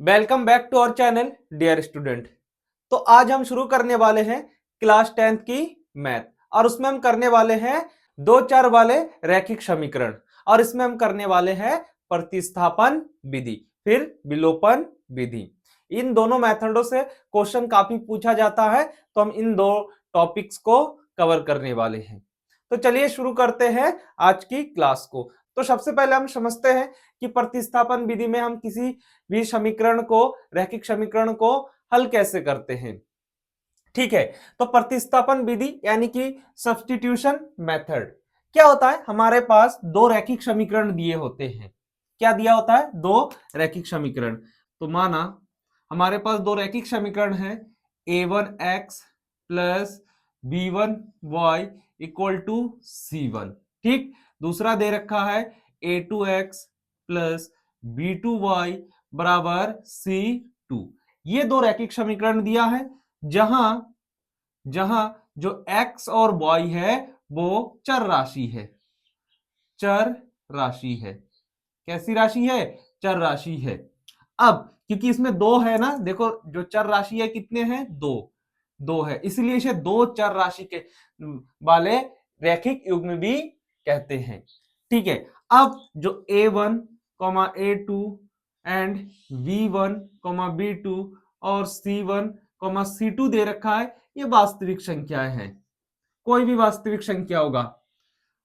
Welcome back to our channel dear student. तो आज हम शुरू करने वाले हैं क्लास 10th की मैथ और उसमें हम करने वाले हैं दो चार वाले रैखिक समीकरण और इसमें हम करने वाले हैं प्रतिस्थापन विधि फिर विलोपन विधि। इन दोनों मेथडों से क्वेश्चन काफी पूछा जाता है, तो हम इन दो टॉपिक्स को कवर करने वाले हैं। तो चलिए शुरू करते हैं आज की क्लास को। तो सबसे पहले हम समझते हैं कि प्रतिस्थापन विधि में हम किसी भी समीकरण को, रैखिक समीकरण को हल कैसे करते हैं। ठीक है, तो प्रतिस्थापन विधि यानी कि सब्स्टिट्यूशन मेथड क्या होता है। हमारे पास दो रैखिक समीकरण दिए होते हैं। क्या दिया होता है? दो रैखिक समीकरण। तो माना हमारे पास दो रैखिक समीकरण है a1x plus b1y equal to c1। ठीक, दूसरा दे रखा है a2x प्लस b2y बराबर c2। ये दो रैखिक समीकरण दिया है जहां जहां जो x और y है वो चर राशि है। चर राशि है। कैसी राशि है? चर राशि है। अब क्योंकि इसमें दो है ना, देखो जो चर राशि है कितने हैं? दो। दो है, इसलिए इसे दो चर राशि के वाले रैखिक युग्म भी कहते हैं। ठीक है, अब जो a1 a2 and v1 v2 और c1 c2 दे रखा है, ये वास्तविक संख्याएं हैं। कोई भी वास्तविक संख्या होगा,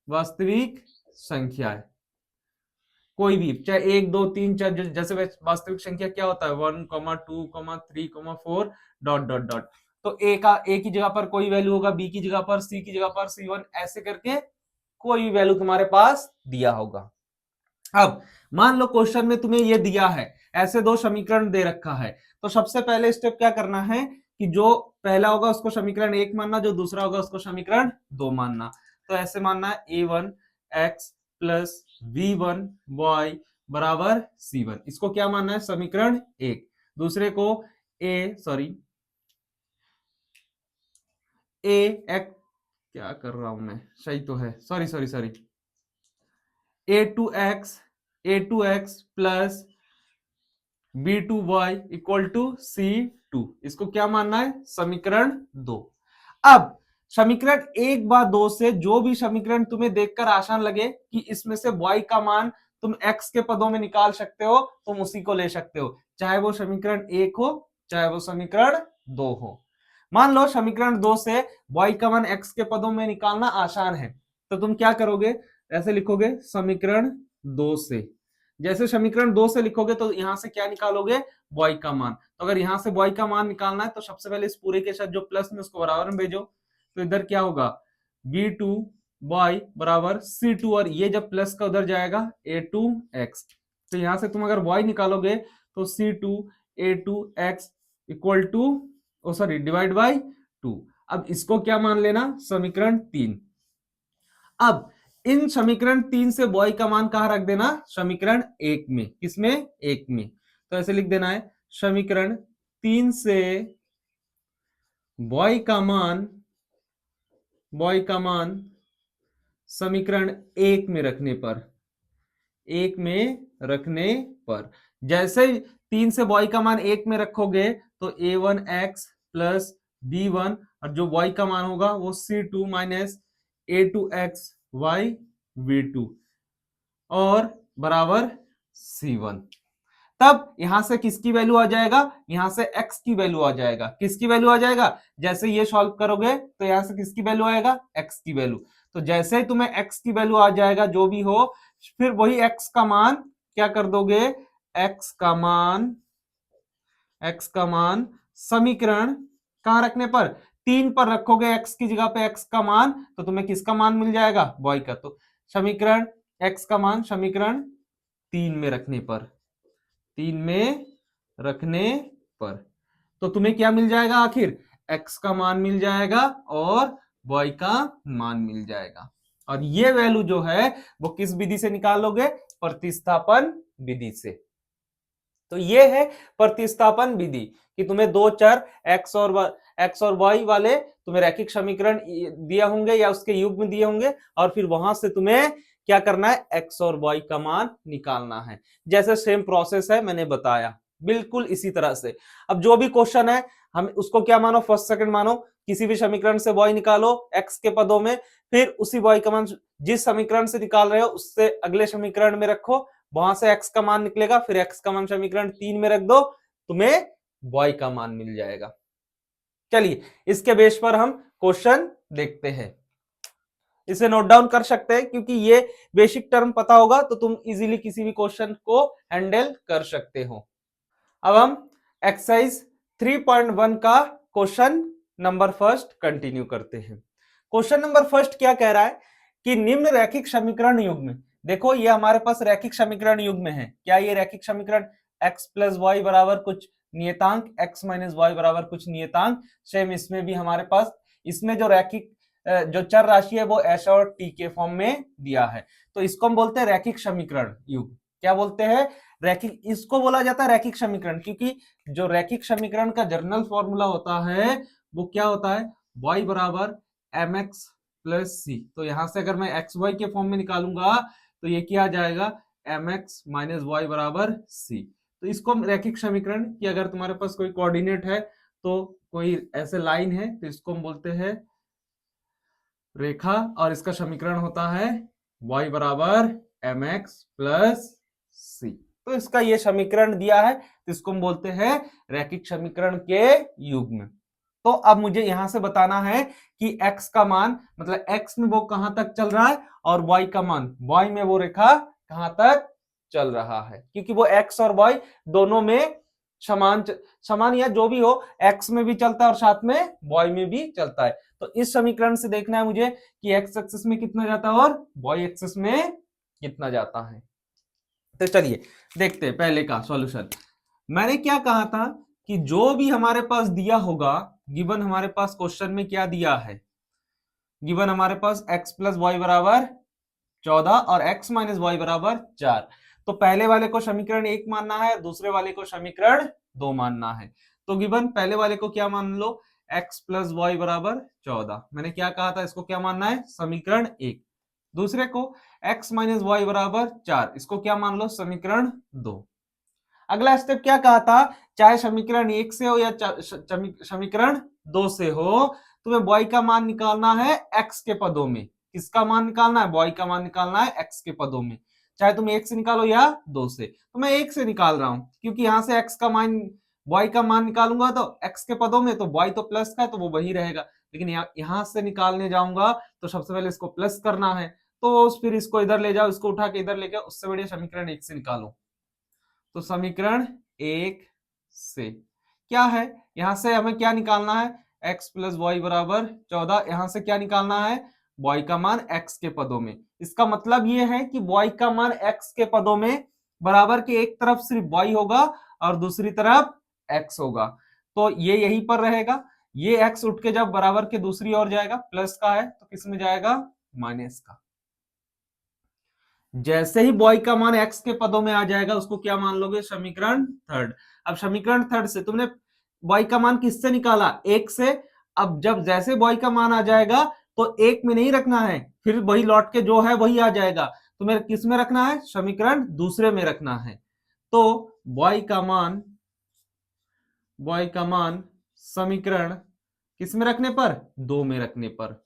वास्तविक संख्या है कोई भी, चाहे एक दो तीन चार, जैसे वास्तविक संख्या क्या होता है 1 2 3 4 डॉट डॉट डॉट। तो ए की जगह पर कोई वैल्यू होगा, बी की जगह पर, सी की जगह पर c1, ऐसे करके कोई भी वैल्यू तुम्हारे पास दिया होगा। अब मान लो क्वेश्चन में तुम्हें ये दिया है, ऐसे दो समीकरण दे रखा है, तो सबसे पहले स्टेप क्या करना है कि जो पहला होगा उसको समीकरण एक मानना, जो दूसरा होगा उसको समीकरण दो मानना। तो ऐसे मानना है a1x प्लस v1y बराबर c1। इसको क्या मानना है? समीकरण एक। दूसरे को एक्स, क्या कर रहा हूं मैं, सही तो है, sorry sorry sorry, a2x plus b2y equal to c2। इसको क्या मानना है? समीकरण दो। अब समीकरण एक बा दो से जो भी समीकरण तुम्हें देखकर आसान लगे कि इसमें से y का मान तुम x के पदों में निकाल सकते हो, तुम उसी को ले सकते हो, चाहे वो समीकरण एक हो चाहे वो समीकरण दो हो। मान लो समीकरण दो से y का मान x के पदों में निकालना आसान है, तो तुम क्या करोगे? ऐसे लिखोगे समीकरण दो से। जैसे समीकरण दो से लिखोगे तो यहां से क्या निकालोगे? y का मान। तो अगर यहां से y का मान निकालना है तो सबसे पहले इस पूरे के साथ जो प्लस में उसको बराबर में भेजो, तो इधर क्या होगा? b2y बराबर c2, और ये जब प्लस का उधर जाएगा a2x। तो यहां से तुम अगर y निकालोगे तो c2 a2x equal to, oh sorry, divide by 2। अब इसको क्या मान लेना? समीकरण तीन। अब इन समीकरण तीन से बॉय का मान कहां रख देना? समीकरण एक में। किसमें? एक में। तो ऐसे लिख देना है समीकरण तीन से बॉय का मान, बॉय का मान समीकरण एक में रखने पर, एक में रखने पर, जैसे तीन से बॉय का मान एक में रखोगे तो a1x प्लस b1, और जो y का मान होगा वो c2 minus a2x y v2 और बराबर c1। तब यहां से किसकी वैल्यू आ जाएगा? यहां से x की वैल्यू आ जाएगा। किसकी वैल्यू आ जाएगा? जैसे ये सॉल्व करोगे तो यहां से किसकी वैल्यू आएगा? x की वैल्यू। तो जैसे ही तुम्हें x की वैल्यू आ जाएगा जो भी हो, फिर वही x का मान क्या कर दोगे? x का मान, x का मान समीकरण कहां रखने पर? तीन पर रखोगे x की जगह पे x का मान, तो तुम्हें किसका मान मिल जाएगा? y का। तो समीकरण x का मान समीकरण तीन में रखने पर, तीन में रखने पर, तो तुम्हें क्या मिल जाएगा? आखिर x का मान मिल जाएगा और y का मान मिल जाएगा। और ये वैल्यू जो है वो किस विधि से निकालोगे? प्रतिस्थापन विधि से। तो ये है प्रतिस्थापन विधि कि तुम्हें दो चर x और y वाले तुम्हें रैखिक समीकरण दिए होंगे या उसके युग्म दिए होंगे, और फिर वहां से तुम्हें क्या करना है? x और y का मान निकालना है। जैसे सेम प्रोसेस है, मैंने बताया। बिल्कुल इसी तरह से। अब जो भी क्वेश्चन है हम उसको क्या मानो, फर्स्ट सेकंड मानो, किसी भी समीकरण से y निकालो x के पदों में, फिर उसी y का मान जिस समीकरण से निकाल रहे हो उससे अगले समीकरण में रखो, वहां से x का मान निकलेगा, फिर x का मान समीकरण 3 में रख दो, तुम्हें y का मान मिल जाएगा। चलिए इसके बेस पर हम क्वेश्चन देखते हैं। इसे नोट डाउन कर सकते हैं क्योंकि ये बेसिक टर्म पता होगा तो तुम इजीली किसी भी क्वेश्चन को हैंडल कर सकते हो। अब हम एक्सरसाइज 3.1 का क्वेश्चन नंबर फर्स्ट कंटिन्यू करते हैं। क्वेश्चन नंबर फर्स्ट क्या कह रहा है कि निम्न रैखिक समीकरण युग्म, देखो ये हमारे पास रैखिक समीकरण युग्म है। क्या ये रैखिक समीकरण x प्लस वाई बराबर कुछ नियतांक, x माइनस वाई बराबर कुछ नियतांक, सेम इसमें भी हमारे पास, इसमें जो रैखिक जो चर राशि है वो एस और टी के फॉर्म में दिया है, तो इसको हम बोलते हैं रैखिक समीकरण युग्म। क्या बोलते हैं? रैखिक, इसको बोला जाता है रैखिक समीकरण क्योंकि जो रैखिक समीकरण का जनरल फॉर्मूला होता है वो क्या होता है, y बराबर mx प्लस सी। तो यहां से अगर मैं एक्स वाई के फॉर्म में निकालूंगा तो ये क्या आ जाएगा, mx माइनस वाई बराबर सी। तो इसको हम रैखिक समीकरण की, अगर तुम्हारे पास कोई कोऑर्डिनेट है तो कोई ऐसे लाइन है तो इसको हम बोलते हैं रेखा, और इसका समीकरण होता है y बराबर mx प्लस सी। तो इसका ये समीकरण दिया है तो इसको हम बोलते हैं रैखिक समीकरण के युग्म। तो अब मुझे यहां से बताना है कि x का मान, मतलब x में वो कहां तक चल रहा है और y का मान, y में वो रेखा कहां तक चल रहा है, क्योंकि वो x और y दोनों में समान या जो भी हो, x में भी चलता है और साथ में y में भी चलता है। तो इस समीकरण से देखना है मुझे कि x एक्सिस में कितना जाता है और y एक्सिस में कितना जाता है। तो चलिए देखते हैं पहले का सॉल्यूशन। मैंने क्या कहा था कि जो भी हमारे पास दिया होगा, गिवन हमारे पास क्वेश्चन में क्या दिया है, गिवन हमारे पास x प्लस वाई बराबर 14 और x माइनस वाई बराबर 4, तो पहले वाले को समीकरण 1 मानना है, दूसरे वाले को समीकरण 2 मानना है। तो गिवन पहले वाले को क्या मान लो, x प्लस वाई बराबर 14, मैंने क्या कहा था, इसको क्या मानना है, समीकरण 1। दूसरे को x माइनस वाई बराबर 4, इसको क्या मान लो, समीकरण 2। अगला स्टेप क्या कहा था, चाहे समीकरण 1 से हो या समीकरण 2 से हो, तुम्हें y का मान निकालना है x के पदों में। किसका मान निकालना है, y का मान निकालना है x के पदों में, चाहे तुम 1 से निकालो या 2 से। तो मैं 1 से निकाल रहा हूं क्योंकि यहां से x का मान, y का मान निकालूंगा तो x के पदों में, तो y तो प्लस का है तो वो वही रहेगा, लेकिन यहां से निकालने जाऊंगा तो सबसे पहले इसको प्लस करना है, तो फिर इसको इधर ले जाओ, इसको उठा के इधर ले जाओ, उससे बढ़िया समीकरण 1 से निकालो। तो समीकरण 1 से क्या है, यहां से हमें क्या निकालना है, x प्लस वाई बराबर 14, यहां से क्या निकालना है, y का मान x के पदों में। इसका मतलब ये है कि y का मान x के पदों में बराबर के एक तरफ सिर्फ y होगा और दूसरी तरफ x होगा, तो ये यहीं पर रहेगा। ये x उठ के जब बराबर के दूसरी ओर जाएगा, प्लस का है तो किस में जाएगा, माइनस का। जैसे ही बॉय का मान x के पदों में आ जाएगा उसको क्या मान लोगे, समीकरण थर्ड। अब समीकरण थर्ड से तुमने बॉय का मान किससे निकाला, 1 से। अब जब जैसे बॉय का मान आ जाएगा तो 1 में नहीं रखना है, फिर वही लौट के जो है वही आ जाएगा, तुम्हें किस में रखना है, समीकरण दूसरे में रखना है। तो बॉय का मान समीकरण किस में रखने पर, 2 में रखने पर,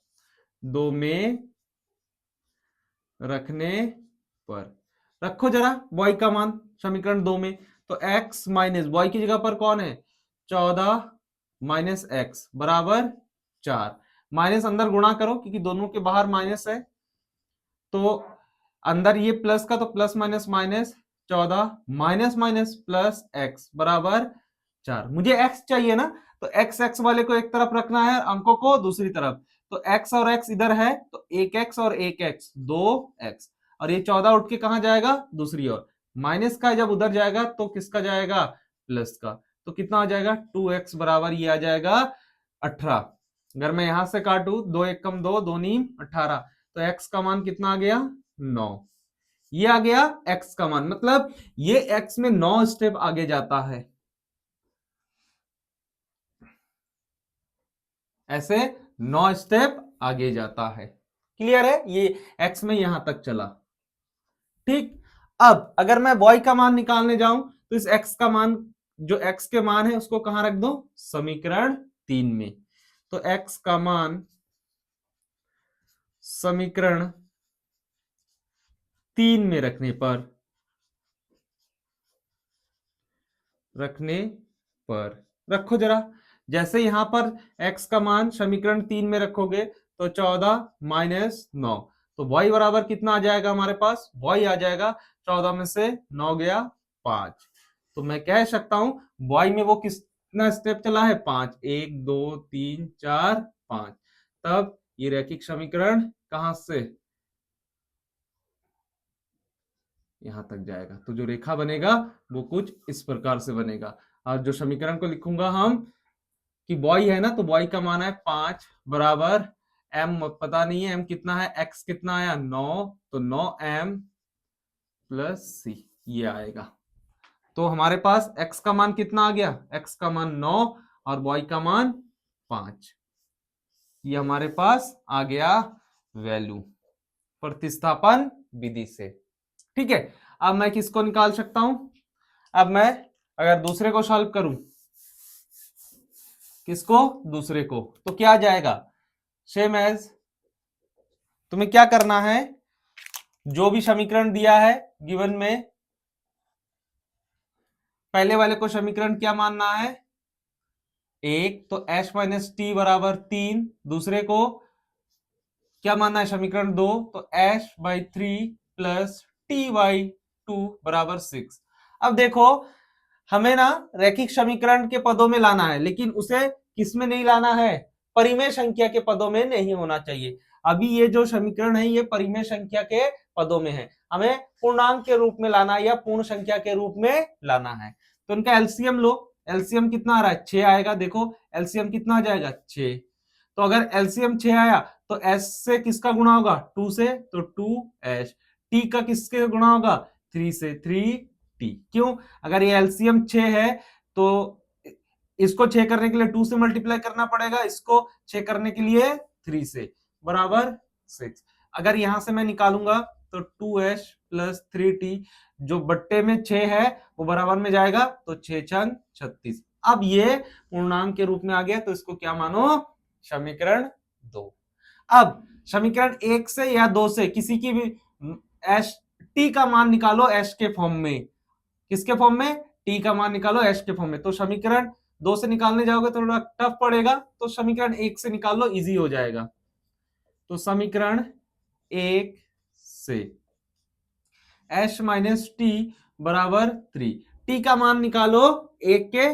2 में रखने पर रखो जरा y का मान समीकरण 2 में, तो x माइनस y की जगह पर कौन है, 14 माइनस एक्स बराबर 4, माइनस अंदर गुणा करो क्योंकि दोनों के बाहर माइनस है, तो अंदर ये प्लस का तो plus minus minus, 14 minus minus plus x बराबर 4। मुझे x चाहिए ना, तो x वाले को एक तरफ रखना है, अंकों को दूसरी तरफ, तो x और x इधर है तो 1x और 1x 2x, और ये 14 उठ के कहां जाएगा, दूसरी ओर, माइनस का जब उधर जाएगा तो किसका जाएगा, प्लस का, तो कितना आ जाएगा, 2x बराबर ये आ जाएगा 18। अगर मैं यहां से काटू, 2 1 कम 2, 2 नीम 18, तो x का मान कितना आ गया, 9। ये आ गया x का मान, मतलब ये x में 9 स्टेप आगे जाता है, ऐसे 9 स्टेप आगे जाता है। क्लियर है, ये x में यहां तक चला। ठीक, अब अगर मैं y का मान निकालने जाऊं तो इस x का मान जो x के मान है उसको कहां रख दो, समीकरण 3 में। तो x का मान समीकरण 3 में रखने पर रखो जरा। जैसे यहां पर x का मान समीकरण 3 में रखोगे तो 14 माइनस 9, तो y बराबर कितना आ जाएगा हमारे पास, y आ जाएगा 14 में से 9 गया 5। तो मैं कह सकता हूं y में वो कितना स्टेप चला है, 5, 1 2 3 4 5। तब ये रैखिक समीकरण कहां से यहां तक जाएगा। तो जो रेखा बनेगा वो कुछ इस प्रकार से बनेगा। और जो समीकरण को लिखूंगा हम कि बॉय है ना, तो बॉय का मान है 5 बराबर m पता नहीं है m कितना है, x कितना आया 9, तो 9m प्लस सी ये आएगा। तो हमारे पास x का मान कितना आ गया, x का मान 9 और बॉय का मान 5। ये हमारे पास आ गया वैल्यू प्रतिस्थापन विधि से। ठीक है, अब मैं किसको निकाल सकता हूं, अब मैं अगर दूसरे को सॉल्व करूं, किसको, दूसरे को, तो क्या आ जाएगा, सेम एज, तुम्हें क्या करना है, जो भी समीकरण दिया है गिवन में, पहले वाले को समीकरण क्या मानना है, 1, तो एच माइनस टी बराबर 3, दूसरे को क्या मानना है समीकरण 2, तो H by 3 plus T by 2 बराबर 6। अब देखो हमें ना रैखिक समीकरण के पदों में लाना है, लेकिन उसे किस में नहीं लाना है, परिमेय संख्या के पदों में नहीं होना चाहिए। अभी ये जो समीकरण है ये परिमेय संख्या के पदों में है, हमें पूर्णांक के रूप में लाना है या पूर्ण संख्या के रूप में लाना है। तो इनका एलसीएम लो, एलसीएम कितना आ रहा है, 6 आएगा। देखो एलसीएम कितना आ जाएगा, 6। तो अगर एलसीएम 6 आया तो एस से किसका गुणा होगा, 2 से, तो 2h, टी का किसके गुणा होगा, 3 से, 3t। क्यों, अगर ये एलसीएम 6 है तो इसको 6 करने के लिए 2 से मल्टीप्लाई करना पड़ेगा, इसको 6 करने के लिए 3 से, बराबर 6। अगर यहां से मैं निकालूंगा तो 2h प्लस 3t, जो बट्टे में 6 है वो बराबर में जाएगा, तो 6 छंग 36। अब ये पूर्णांक के रूप में आ गया, तो इसको क्या मानो, समीकरण 2। अब समीकरण 1 से या 2 से किसी की भी एच टी का मान निकालो एच के फॉर्म में, किसके फॉर्म में, टी का मान निकालो एच के फॉर्म में। तो समीकरण 2 से निकालने जाओगे तो थोड़ा टफ पड़ेगा, तो समीकरण 1 से निकाल लो, इजी हो जाएगा। तो समीकरण 1 से एच माइनस टी बराबर 3, टी का मान निकालो एक के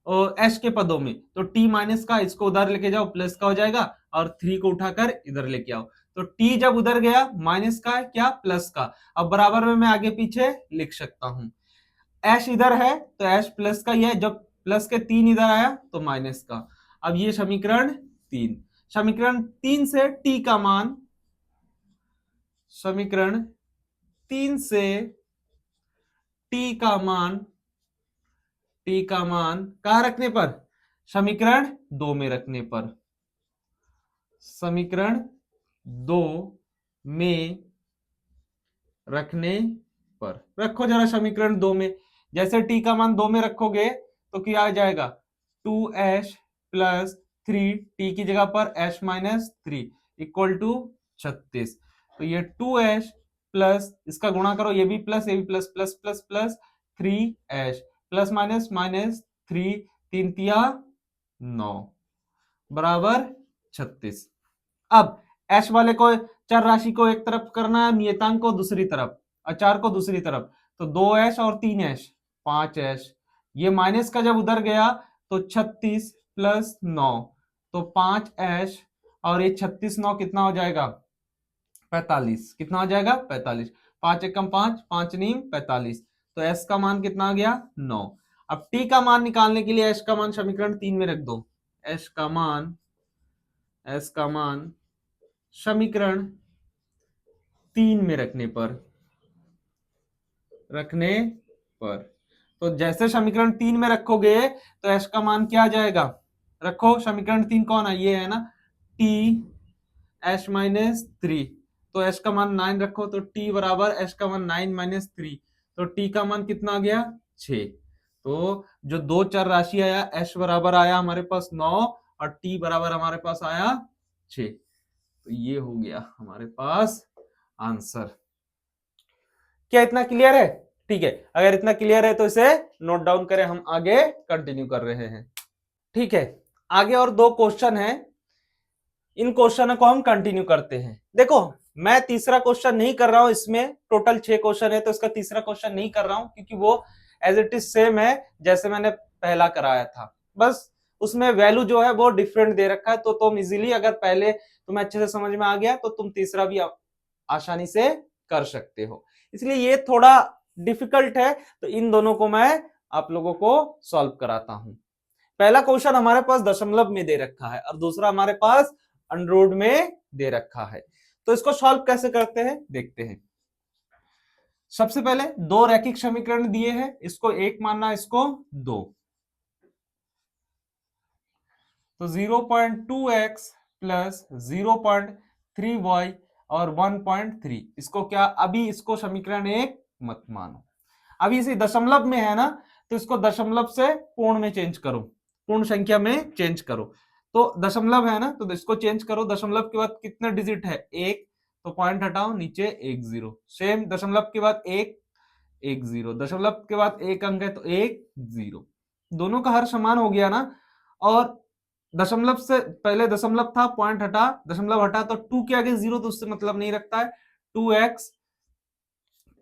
और एच के पदों में, तो टी माइनस का इसको उधर लेके जाओ, प्लस का हो जाएगा, और 3 को उठाकर इधर लेके आओ। तो टी जब उधर गया माइनस का है क्या, प्लस का, अब बराबर में मैं आगे पीछे लिख सकता हूं। एच इधर है तो एच प्लस का ही है, जब प्लस के 3 इधर आया तो माइनस का। अब ये समीकरण 3, समीकरण 3 से टी का मान, समीकरण 3 से टी का मान, टी का मान कहां रखने पर, समीकरण 2 में रखने पर, समीकरण 2 में रखने पर रखो जरा समीकरण 2 में। जैसे टी का मान 2 में रखोगे तो क्या आ जाएगा, 2h प्लस 3t की जगह पर h माइनस 3 इक्वल टू 36। तो ये 2h प्लस इसका गुणा करो, ये भी प्लस, ये भी plus, plus plus plus 3h plus minus minus 3, 3 तिया 9 बराबर 36। अब एच वाले को, चर राशि को एक तरफ करना है, नियतांक को दूसरी तरफ, अचार को दूसरी तरफ, तो 2h और 3h 5h, ये माइनस का जब उधर गया तो 36 प्लस 9, तो 5h, और ये 36 9 कितना हो जाएगा, 45, कितना हो जाएगा 45, 5 एकम 5, 5 नीम 45। तो s का मान कितना आ गया 9। अब t का मान निकालने के लिए s का मान समीकरण 3 में रख दो, s का मान समीकरण 3 में रखने पर, तो जैसे समीकरण 3 में रखोगे तो एच का मान क्या आ जाएगा, रखो समीकरण 3 कौन है, ये है ना, टी एच माइनस 3, तो एच का मान 9 रखो, तो टी बराबर एच का मान 9 माइनस 3, तो टी का मान कितना आ गया 6। तो जो दो चर राशि आया, एच बराबर आया हमारे पास 9 और टी बराबर हमारे पास आया 6। तो ये हो गया हमारे पास आंसर। क्या इतना क्लियर है? ठीक है, अगर इतना क्लियर है तो इसे नोट डाउन करें, हम आगे कंटिन्यू कर रहे हैं। ठीक है, आगे और दो क्वेश्चन है, इन क्वेश्चनों को हम कंटिन्यू करते हैं। देखो मैं तीसरा क्वेश्चन नहीं कर रहा हूं, इसमें टोटल 6 क्वेश्चन है तो इसका तीसरा क्वेश्चन नहीं कर रहा हूं क्योंकि वो एज इट इज सेम है जैसे मैंने पहला कराया था, बस उसमें वैल्यू जो है वो डिफरेंट दे रखा है। तो तुम इजीली, अगर पहले तुम्हें अच्छे से समझ में आ गया तो तुम तीसरा भी आसानी से कर सकते हो। इसलिए ये थोड़ा डिफिकल्ट है, तो इन दोनों को मैं आप लोगों को सॉल्व कराता हूं। पहला क्वेश्चन हमारे पास दशमलव में दे रखा है और दूसरा हमारे पास अंडरवुड में दे रखा है। तो इसको सॉल्व कैसे करते हैं देखते हैं। सबसे पहले दो रैखिक समीकरण दिए हैं, इसको एक मानना, इसको दो। तो 0.2x प्लस 0.3y और 1.3, इसको क्या, अभी इसको समीकरण एक मत मानो। अभी इसे दशमलव में है ना, तो इसको दशमलव से पूर्ण में चेंज करो, पूर्ण संख्या में चेंज करो। तो दशमलव है ना, तो इसको चेंज करो। दशमलव के बाद कितना डिजिट है? एक, तो पॉइंट हटाओ, नीचे एक जीरो। सेम दशमलव के बाद एक, एक जीरो। दशमलव के बाद एक अंक है तो एक जीरो। दोनों का हर समान हो गया ना। और दशमलव से पहले दशमलव था, पॉइंट हटा, दशमलव हटा, तो 2 के आगे जीरो तो उससे मतलब नहीं रखता है। 2x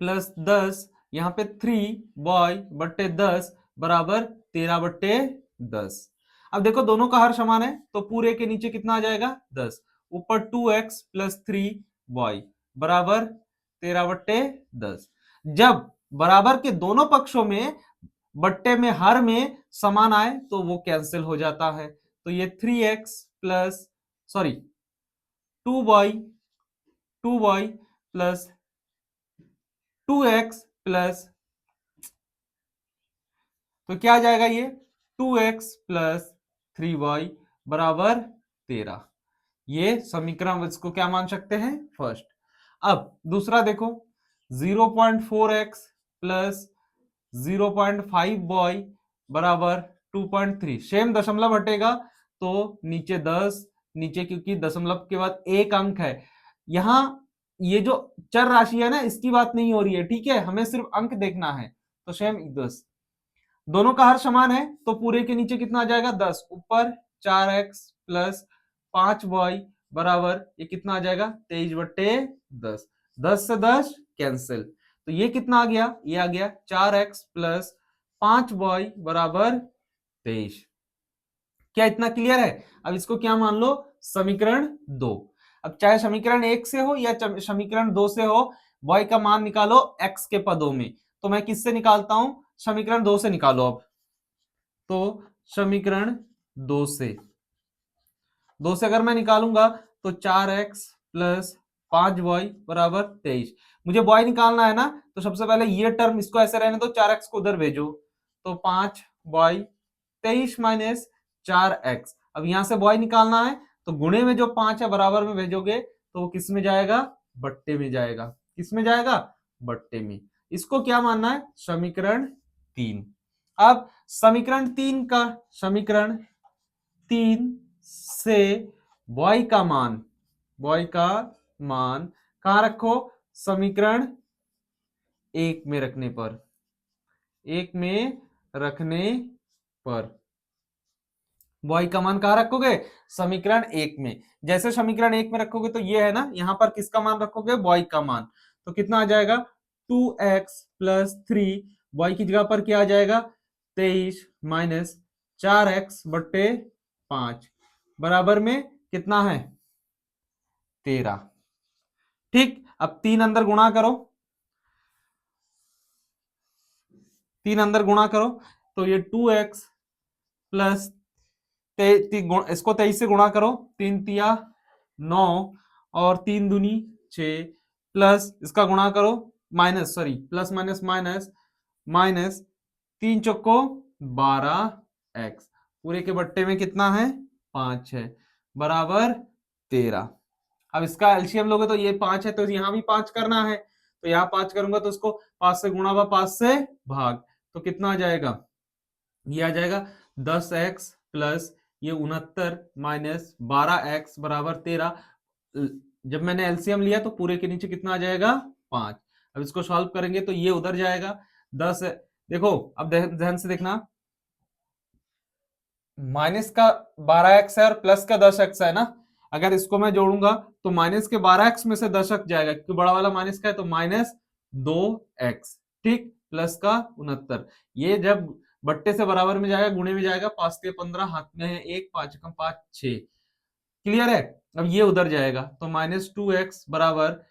प्लस 10, यहाँ पे 3y बट्टे 10 बराबर 13/10। अब देखो दोनों का हर समान है तो पूरे के नीचे कितना आ जाएगा? 10। ऊपर 2x प्लस 3y बराबर 13/10। जब बराबर के दोनों पक्षों में बट्टे में हर में समान आए तो वो कैंसिल हो जाता है। तो ये 3x plus, sorry 2y plus 2x plus, तो क्या आ जाएगा ये? 2x प्लस 3y बराबर 13। ये समीकरण, इसको क्या मान सकते हैं? फर्स्ट। अब दूसरा देखो, 0.4x प्लस 0.5y बराबर 2.3। सेम दशमलव हटेगा तो नीचे 10, नीचे क्योंकि दशमलव के बाद एक अंक है। यहां ये जो चर राशि है ना, इसकी बात नहीं हो रही है, ठीक है, हमें सिर्फ अंक देखना है। तो सेम 10, दोनों का हर समान है तो पूरे के नीचे कितना आ जाएगा? 10। ऊपर 4x प्लस 5y बराबर, ये कितना आ जाएगा? 23/10। 10 से 10 कैंसिल, तो ये कितना आ गया? ये आ गया 4x प्लस 5y बराबर 23। क्या इतना क्लियर है? अब इसको क्या मान लो? समीकरण 2। अब चाहे समीकरण 1 से हो या समीकरण 2 से हो, y का मान निकालो x के पदों में। तो मैं किससे निकालता हूं? समीकरण 2 से निकालो। अब तो समीकरण 2 से, 2 से अगर मैं निकालूंगा तो 4x प्लस 5y बराबर 23। मुझे y निकालना है ना, तो सबसे पहले ये टर्म इसको ऐसे रहने दो, 4x को उधर भेजो, तो 5y, 23 माइनस 4x। अब यहां से y निकालना है तो गुणे में जो 5 है बराबर में भेजोगे तो वो किस में जाएगा? बट्टे में जाएगा। किस में जाएगा? बट्टे में। इसको क्या मानना है? समीकरण 3। अब समीकरण 3 का, समीकरण 3 से y का मान, y का मान कहां रखो? समीकरण 1 में रखने पर, 1 में रखने पर y का मान कहां रखोगे? समीकरण 1 में। जैसे समीकरण 1 में रखोगे तो ये है ना, यहां पर किसका मान रखोगे? y का मान। तो कितना आ जाएगा? 2x प्लस 3, y की जगह पर क्या आ जाएगा? 23 माइनस 4x बट्टे 5 बराबर में कितना है? 13। ठीक, अब 3 अंदर गुणा करो, 3 अंदर गुणा करो, तो ये 2x प्लस, इसको 23 से गुणा करो, 3 तिया 9 और 3 दूनी 6, प्लस इसका गुणा करो, minus, sorry plus minus minus, minus 3 चौको 12x, पूरे के बट्टे में कितना है? 5 है, बराबर 13। अब इसका एलसीएम लोगे तो ये 5 है तो यहां भी 5 करना है, तो यहां 5 करूंगा तो इसको 5 से गुणा व 5 से भाग, तो कितना आ जाएगा? ये आ जाएगा 10x प्लस ये 69 माइनस 12x बराबर 13। जब मैंने एलसीएम लिया तो पूरे के नीचे कितना आ जाएगा 5। अब इसको सॉल्व करेंगे तो ये उधर जाएगा 10। देखो अब ध्यान से देखना, माइनस का 12x है और प्लस का 10x है ना। अगर इसको मैं जोड़ूंगा तो माइनस के 12x में से 10x जाएगा क्योंकि बड़ा वाला माइनस का है, तो माइनस 2x, ठीक, प्लस का 69। ये जब बट्टे से बराबर में जाएगा गुणे में जाएगा, 5 के 15 हाथ में है 1, 5 कम 5 6। क्लियर है। अब ये उधर जाएगा तो -2x बराबर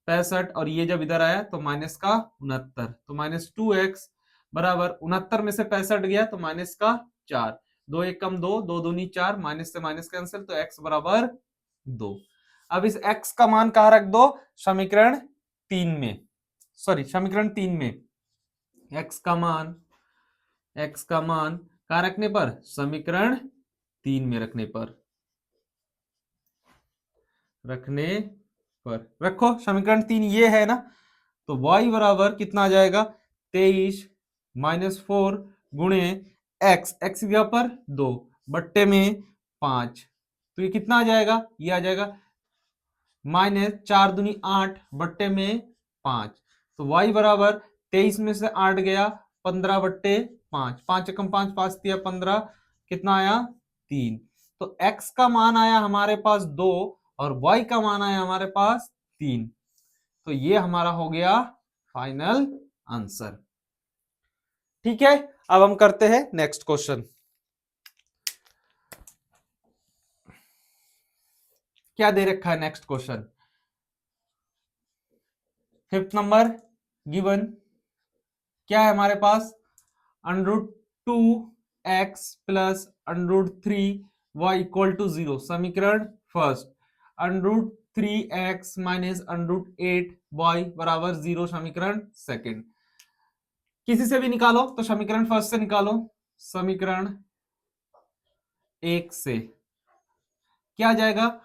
65, और ये जब इधर आया तो माइनस का 69, तो -2x बराबर 69 में से 65 गया तो माइनस का 4, 2 1 कम 2, 2 दूनी 4, माइनस से माइनस कैंसिल, तो x बराबर 2। अब इस x का मान कहां रख दो, समीकरण 3 में, सॉरी समीकरण 3 में x का मान कहां रखने पर, समीकरण 3 में रखने पर रखो। समीकरण 3 ये है ना, तो y बराबर कितना आ जाएगा 23 माइनस 4 गुणे x गया पर 2 बट्टे में 5, तो ये कितना आ जाएगा, ये आ जाएगा -4 दूनी 8 बट्टे में 5, तो y बराबर 23 में से 8 गया 15 बट्टे 5, 5 कम 5 5 दिया 15, कितना आया 3। तो x का मान आया हमारे पास 2 और y का मान आया हमारे पास 3, तो ये हमारा हो गया फाइनल आंसर। ठीक है, अब हम करते हैं नेक्स्ट क्वेश्चन। क्या दे रखा है next question, 5th number given क्या है हमारे पास, √2x plus √3y equal to 0। समीकरण फर्स्ट, √3x माइनस √8y बराबर 0। समीकरण सेकंड, किसी से भी निकालो, तो समीकरण फर्स्ट से निकालो, समीकरण 1 से क्या आ जाएगा,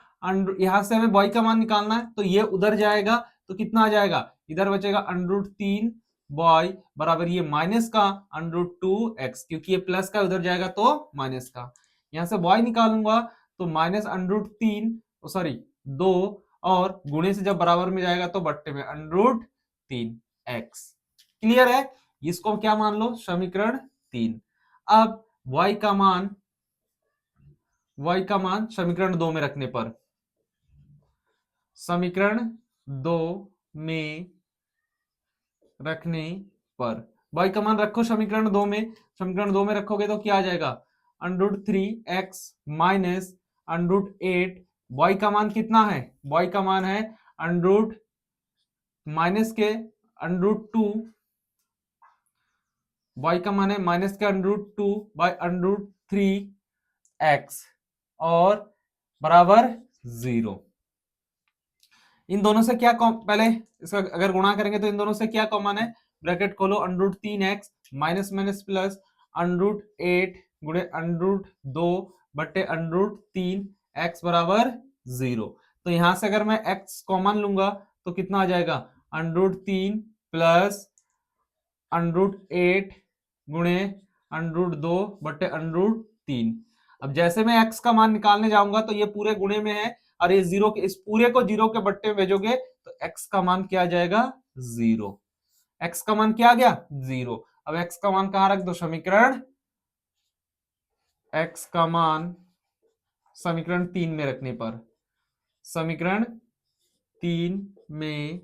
यहां से हमें y का मान निकालना है, तो ये उधर जाएगा तो कितना आ जाएगा, इधर बचेगा √3y बराबर ये माइनस का √2x, क्योंकि ये प्लस का उधर जाएगा तो माइनस का। यहां से y निकालूंगा तो माइनस √3, सॉरी 2, और गुणे से जब बराबर में जाएगा तो बट्टे में √3x। क्लियर है, इसको क्या मान लो, समीकरण 3। अब y का मान समीकरण 2 में रखने पर, समीकरण 2 में रखने पर y का मान रखो समीकरण 2 में, समीकरण 2 में रखोगे तो क्या आ जाएगा, √3x माइनस √8, y का मान कितना है, y का मान है माइनस के √2, y का मान है माइनस के √2 बाय √3x और बराबर 0। इन दोनों से क्या पहले इसका अगर गुणा करेंगे तो इन दोनों से क्या कॉमन है, ब्रैकेट खोलो, √3x माइनस माइनस प्लस √8 गुणे √2 बट्टे √3x बराबर 0। तो यहां से अगर मैं x कॉमन लूंगा तो कितना आ जाएगा, √3 प्लस √8 गुणे √2 बट्टे √3। अब जैसे मैं x का मान निकालने जाऊंगा तो ये पूरे गुणे में है और ये 0 के, इस पूरे को 0 के बट्टे में भेजोगे तो x का मान क्या आ जाएगा, 0। x का मान क्या आ गया, 0। अब x का मान कहां रख दो, समीकरण, x का मान समीकरण 3 में रखने पर, समीकरण 3 में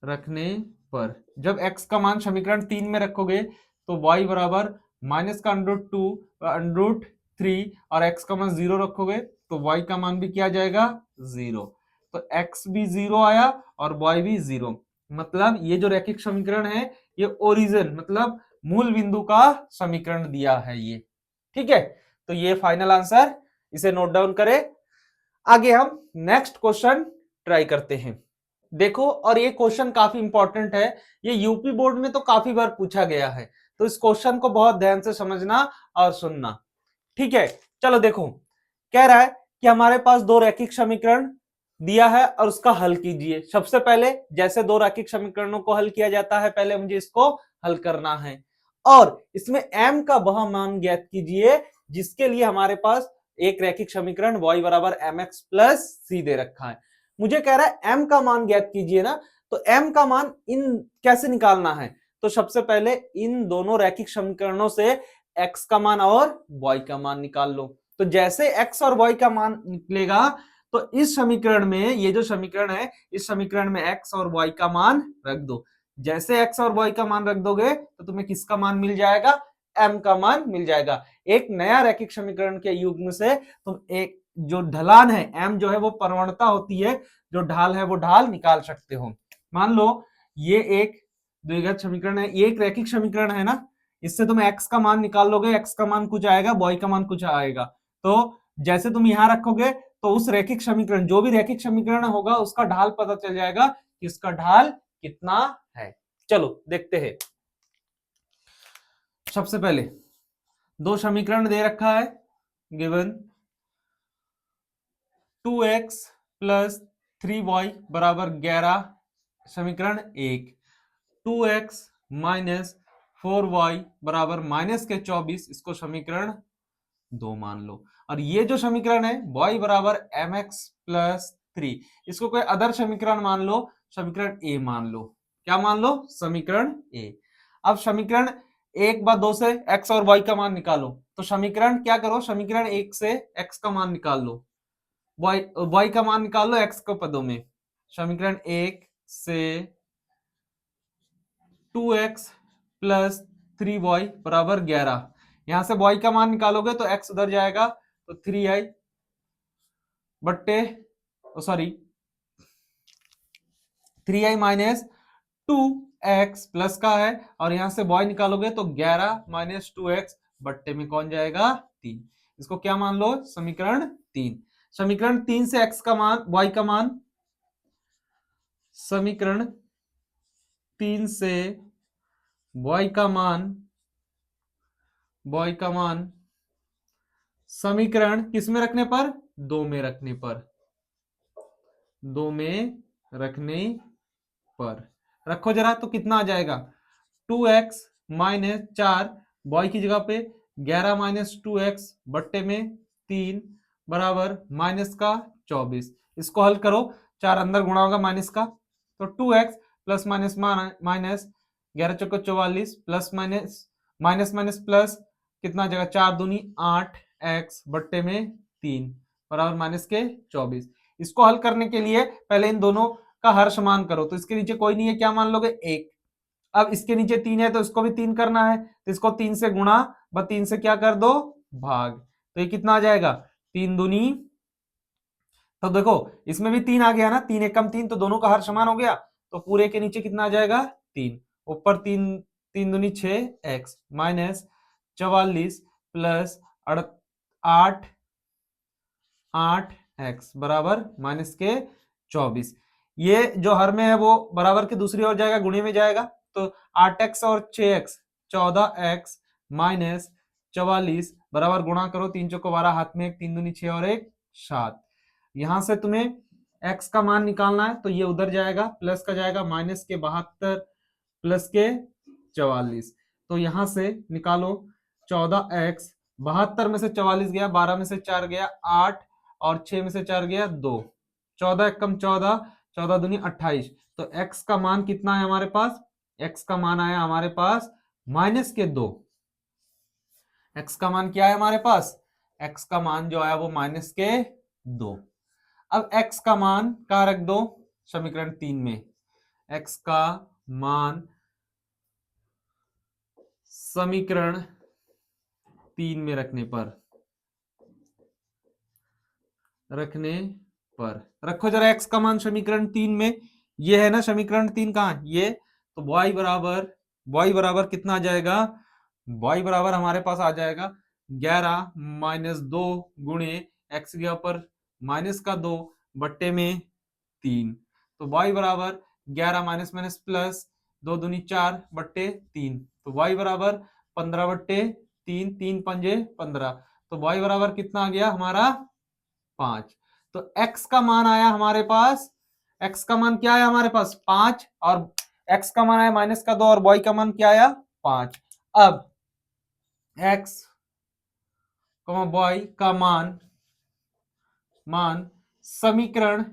रखने पर जब x का मान समीकरण 3 में रखोगे तो y बराबर माइनस का √2 √3 और x का मान 0 रखोगे तो y का मान भी क्या आ जाएगा, 0। तो x भी 0 आया और y भी 0, मतलब ये जो रैखिक समीकरण है ये ओरिजिन मतलब मूल बिंदु का समीकरण दिया है ये। ठीक है, तो ये फाइनल आंसर, इसे नोट डाउन करें। आगे हम नेक्स्ट क्वेश्चन ट्राई करते हैं। देखो, और ये क्वेश्चन काफी इंपॉर्टेंट है, ये यूपी बोर्ड में तो काफी बार पूछा गया है, तो इस क्वेश्चन को बहुत ध्यान से समझना और सुनना। ठीक है, चलो देखो, कह रहा है कि हमारे पास दो रैखिक समीकरण दिया है और उसका हल कीजिए। सबसे पहले जैसे दो रैखिक समीकरणों को हल किया जाता है, पहले मुझे इसको हल करना है। और इसमें m का वह मान ज्ञात कीजिए जिसके लिए हमारे पास एक रैखिक समीकरण y बराबर mx प्लस c दे रखा है। मुझे कह रहा है m का मान ज्ञात कीजिए ना, तो m का मान इन कैसे निकालना है, तो सबसे पहले इन दोनों रैखिक समीकरणों से x का मान और y का मान निकाल लो। तो जैसे x और y का मान निकलेगा तो इस समीकरण में, ये जो समीकरण है इस समीकरण में x और y का मान रख दो। जैसे x और y का मान रख दोगे तो तुम्हें किसका मान मिल जाएगा, m का मान मिल जाएगा। एक नया रैखिक समीकरण के युग्म से तुम एक जो ढलान है m जो है वो प्रवणता होती है, जो ढाल है वो ढाल निकाल सकते हो। मान लो ये एक द्विघात समीकरण है, ये एक रैखिक समीकरण है ना, इससे तुम x का मान निकाल लोगे, x का मान कुछ आएगा, y का मान कुछ आएगा। तो जैसे तुम यहां रखोगे तो उस रैखिक समीकरण, जो भी रैखिक समीकरण होगा उसका ढाल पता चल जाएगा कि इसका ढाल कितना है। चलो देखते हैं। सबसे पहले दो समीकरण दे रखा है, गिवन 2x प्लस 3y बराबर 11, समीकरण एक। 2x माइनस 4y बराबर माइनस के 24, इसको समीकरण दो मान लो। और ये जो समीकरण है y बराबर mx प्लस 3, इसको कोई अदर समीकरण मान लो, समीकरण ए मान लो। क्या मान लो, समीकरण ए। अब समीकरण एक बार दो से x और y का मान निकालो, तो समीकरण क्या करो, समीकरण एक से x का मान निकाल लो, y का मान निकाल लो x के पदों में। समीकरण एक से 2x प्लस 3y बराबर 11, यहां से y का मान निकालोगे तो x उधर जाएगा तो 3i बट्टे sorry 3i minus 2x plus का है, और यहां से y निकालोगे तो 11 माइनस 2x बट्टे में कौन जाएगा, 3। इसको क्या मान लो, समीकरण 3। समीकरण 3 से x का मान, y का मान, समीकरण 3 से y का मान, y का मान समीकरण किस में रखने पर, दो में रखने पर, दो में रखने पर रखो जरा, तो कितना आ जाएगा, 2x माइनस 4, y की जगह पे 11 माइनस 2x बट्टे में 3 बराबर माइनस का 24। इसको हल करो, 4 अंदर गुणा होगा माइनस का, तो 2x प्लस माइनस माइनस 11 चौको 44 plus minus minus minus plus, कितना आ जाएगा, 4 दूनी 8x बट्टे में 3 बराबर माइनस के 24। इसको हल करने के लिए पहले इन दोनों का हर समान करो, तो इसके नीचे कोई नहीं है, क्या मान लोगे, एक। अब इसके नीचे 3 है तो इसको भी 3 करना है, तो इसको 3 से गुणा व 3 से क्या कर दो, भाग, तो ये कितना आ जाएगा, 3 दूनी, तो देखो इसमें भी 3 आ गया ना, 3 एकम 3, तो दोनों का हर समान हो गया, तो पूरे के नीचे कितना आ जाएगा, 3, ऊपर 3, 3 दूनी 6x माइनस 44 प्लस 8x बराबर माइनस के 24। ये जो हर में है वो बराबर के दूसरी ओर जाएगा, गुणे में जाएगा, तो 8x और 6x 14x माइनस 44 बराबर गुणा करो, 3 चौको 12, हाथ में 1, 3 दूनी 6 और 1 7। यहां से तुम्हें x का मान निकालना है, तो ये उधर जाएगा, प्लस का जाएगा माइनस के 72 प्लस के 44, तो यहां से निकालो 14x, 72 में से 44 गया, 12 में से 4 गया 8, और 6 में से 4 गया 2, 14 एकम 14, 14 दूनी 28, तो x का मान कितना है हमारे पास, x का मान आया हमारे पास माइनस के 2। x का मान क्या है हमारे पास, x का मान जो आया वो माइनस के 2। अब x का मान कहां रख दो, समीकरण 3 में, x का मान समीकरण 3 में रखने पर रखो जरा x का मान समीकरण 3 में, ये है ना समीकरण 3, कहां ये, तो y बराबर कितना आ जाएगा, y बराबर हमारे पास आ जाएगा 11 माइनस 2 गुणे x के ऊपर माइनस का 2 बट्टे में 3, तो y बराबर 11 माइनस माइनस प्लस 2 दूनी 4 बट्टे 3, तो y बराबर 15 बट्टे 3, 3 पंजे 15, तो y बराबर कितना आ गया हमारा 5। तो x का मान आया हमारे पास, x का मान क्या आया हमारे पास 5, और x का मान आया माइनस का 2, और y का मान क्या आया 5। अब x बॉय का मान समीकरण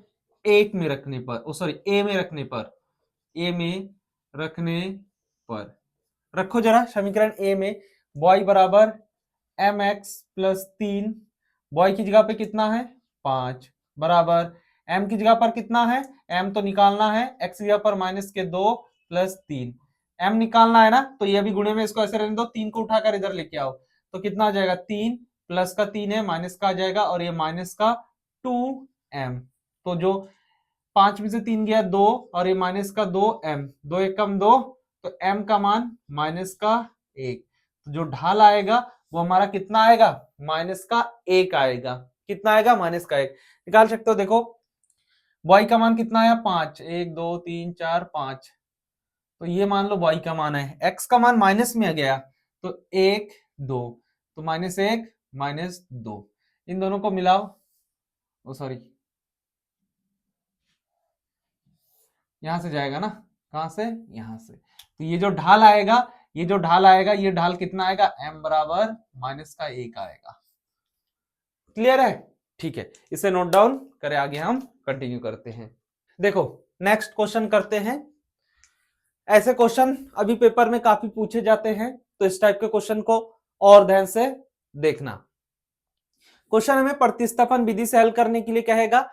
एक में रखने पर, सॉरी ए में रखने पर, ए में रखने पर रखो जरा समीकरण ए में। बॉय बराबर एम एक्स प्लस 3, बॉय की जगह पे कितना है 5, बराबर एम की जगह पर कितना है, एम तो निकालना है, एक्स की जगह पर माइनस के 2 प्लस 3, एम निकालना है ना, तो ये भी गुणे में इसको ऐसे रहने दो, 3 को उठाकर इधर लेके आओ, तो कितना आ जाएगा 3 प्लस का 3 है, माइनस का आ जाएगा, और ये माइनस का 2m, तो जो 5 में से 3 गया 2, और ये माइनस का 2m, 2 एक कम 2, तो m का मान माइनस का 1, तो जो ढाल आएगा वो हमारा कितना आएगा, माइनस का 1 आएगा। कितना आएगा, माइनस का 1 निकाल सकते हो। देखो y का मान कितना आया 5, 1 2 3 4 5, तो ये मान लो y का मान है, x का मान माइनस में आ गया तो 1 2, तो -1 -2, इन दोनों को मिलाओ, ओ सॉरी यहां से जाएगा ना, कहां से, यहां से, तो ये जो ढाल आएगा, ये जो ढाल आएगा, ये ढाल कितना आएगा, m बराबर माइनस का 1 आएगा। क्लियर है, ठीक है, इसे नोट डाउन करें, आगे हम कंटिन्यू करते हैं। देखो नेक्स्ट क्वेश्चन करते हैं। ऐसे क्वेश्चन अभी पेपर में काफी पूछे जाते हैं, तो इस टाइप के क्वेश्चन को और ध्यान से देखना। क्वेश्चन हमें प्रतिस्थापन विधि से हल करने के लिए कहेगा,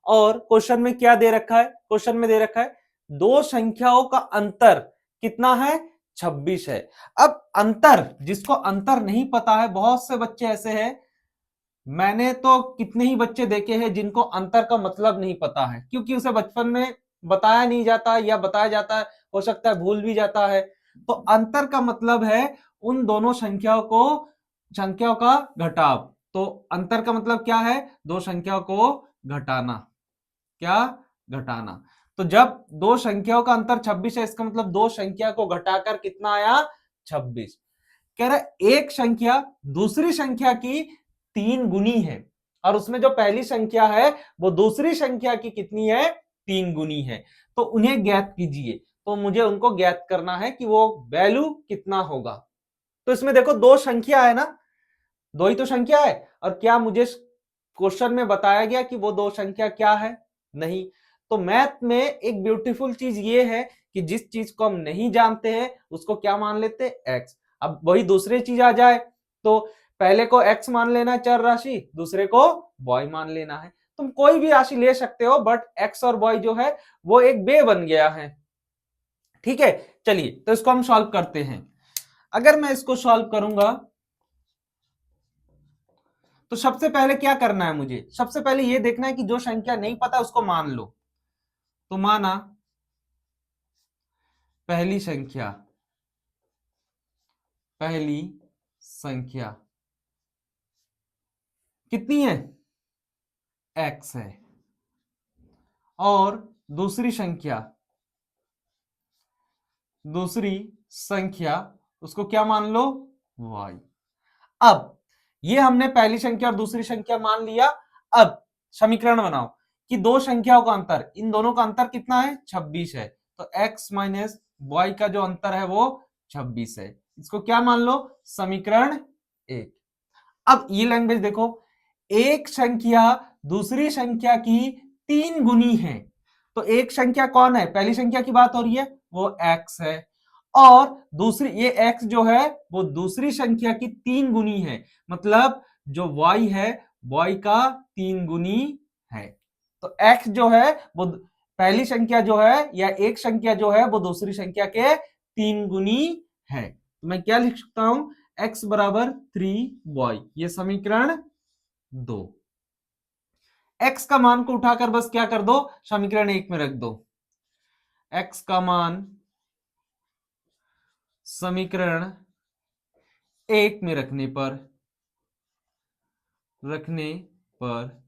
और क्वेश्चन में क्या दे रखा है, क्वेश्चन में दे रखा है दो संख्याओं का अंतर कितना है, 26 है। अब अंतर, जिसको अंतर नहीं पता है, बहुत से बच्चे ऐसे हैं, मैंने तो कितने ही बच्चे देखे हैं जिनको अंतर का मतलब नहीं पता है, क्योंकि उसे बचपन में बताया नहीं जाता, या बताया जाता है, हो सकता है भूल भी जाता है। तो अंतर का मतलब है उन दोनों संख्याओं का घटाव। तो अंतर का मतलब क्या है, दो संख्याओं को घटाना, क्या घटाना। तो जब दो संख्याओं का अंतर 26 है, इसका मतलब दो संख्या को घटाकर कितना आया, 26। कह रहा एक संख्या दूसरी संख्या की 3 गुनी है, और उसमें जो पहली संख्या है वो दूसरी संख्या की कितनी है, 3 गुनी है। तो उन्हें ज्ञात कीजिए, तो मुझे उनको ज्ञात करना है कि वो वैल्यू कितना होगा। तो इसमें देखो दो संख्या है ना, दो ही तो संख्या है, और क्या मुझे क्वेश्चन में बताया गया कि वो दो संख्या क्या है, नहीं। तो मैथ में एक ब्यूटीफुल चीज ये है कि जिस चीज को हम नहीं जानते हैं उसको क्या मान लेते हैं, एक्स। अब वही दूसरी चीज आ जाए तो पहले को x मान लेना है चर राशि, दूसरे को y मान लेना है। तुम कोई भी राशि ले सकते हो, बट x और y जो है वो एक बे बन गया है। ठीक है, चलिए तो इसको हम सॉल्व करते हैं। अगर मैं इसको सॉल्व करूंगा तो सबसे पहले क्या करना है मुझे, सबसे पहले ये देखना है कि जो संख्या नहीं पता उसको मान लो। तो माना पहली संख्या कितनी है, x है, और दूसरी संख्या उसको क्या मान लो, y। अब ये हमने पहली संख्या और दूसरी संख्या मान लिया। अब समीकरण बनाओ कि दो संख्याओं का अंतर, इन दोनों का अंतर कितना है, 26 है, तो x माइनस वाई का जो अंतर है वो 26 है। इसको क्या मान लो, समीकरण 1। अब ये लैंग्वेज देखो, एक संख्या दूसरी संख्या की 3 गुनी है, तो एक संख्या कौन है, पहली संख्या की बात हो रही है, वो x है, और दूसरी ये x जो है वो दूसरी संख्या की 3 गुनी है, मतलब जो y है y का 3 गुनी है। तो x जो है वो पहली संख्या जो है, या एक संख्या जो है वो दूसरी संख्या के 3 गुनी है। तो मैं क्या लिख सकता हूं, x बराबर 3y, ये समीकरण 2। x का मान को उठाकर बस क्या कर दो, समीकरण 1 में रख दो। x का मान समीकरण 1 में रखने पर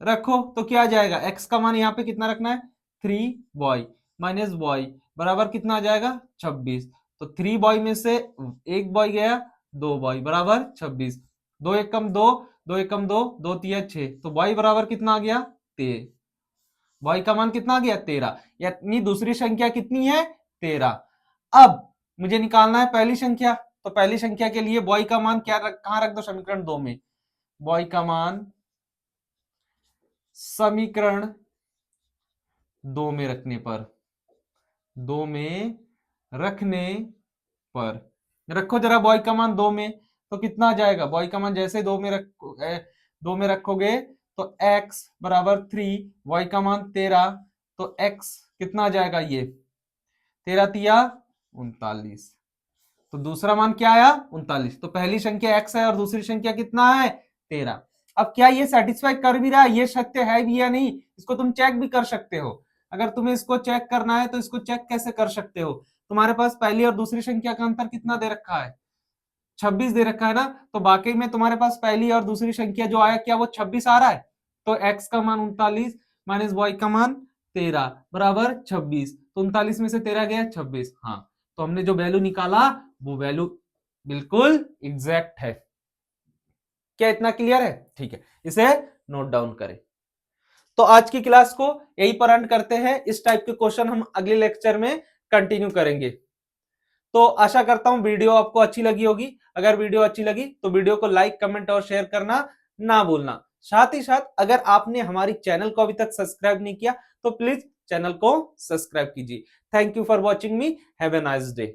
रखो तो क्या आ जाएगा, x का मान यहां पे कितना रखना है, 3y माइनस y बराबर कितना आ जाएगा, 26। तो 3y में से एक y गया, 2y बराबर 26, 2 एक कम 2, 2 एक कम 2, 2 तिया 6, तो y बराबर कितना आ गया, 13। y का मान कितना आ गया, 13, यानी दूसरी संख्या कितनी है, 13। अब मुझे निकालना है पहली संख्या, तो पहली संख्या के लिए बॉय का मान कहां रख दो, समीकरण 2 में। बॉय का मान समीकरण 2 में रखने पर, 2 में रखने पर रखो जरा बॉय का मान 2 में, तो कितना आ जाएगा? बॉय का मान जैसे 2 में रखोगे तो x बराबर 3, y का मान 13, तो x कितना आ जाएगा? ये 13 तिया 39, तो दूसरा मान क्या आया? 39। तो पहली संख्या x है और दूसरी संख्या कितना है? 13। अब क्या ये सेटिस्फाई कर भी रहा है, ये सत्य है भी या नहीं, इसको तुम चेक भी कर सकते हो। अगर तुम्हें इसको चेक करना है तो इसको चेक कैसे कर सकते हो? तुम्हारे पास पहली और दूसरी संख्या का अंतर कितना दे रखा है? 26 दे रखा है ना, तो बाकी में तुम्हारे पास पहली और दूसरी संख्या जो आया, क्या वो 26 आ रहा है? तो x का मान 39 माइनस y का मान 13 बराबर 26, तो 39 में से 13 गया 26। हाँ, तो हमने जो वैल्यू निकाला वो वैल्यू बिल्कुल एग्जैक्ट है। क्या इतना क्लियर है? ठीक है, इसे नोट डाउन करें। तो आज की क्लास को यही पर एंड करते हैं। इस टाइप के क्वेश्चन हम अगले लेक्चर में कंटिन्यू करेंगे। तो आशा करता हूं वीडियो आपको अच्छी लगी होगी। अगर वीडियो अच्छी लगी तो वीडियो को लाइक, कमेंट और शेयर करना ना भूलना। साथ ही साथ अगर आपने हमारी चैनल को अभी तक सब्सक्राइब नहीं किया तो प्लीज चैनल को सब्सक्राइब कीजिए। Thank you for watching me. Have a nice day.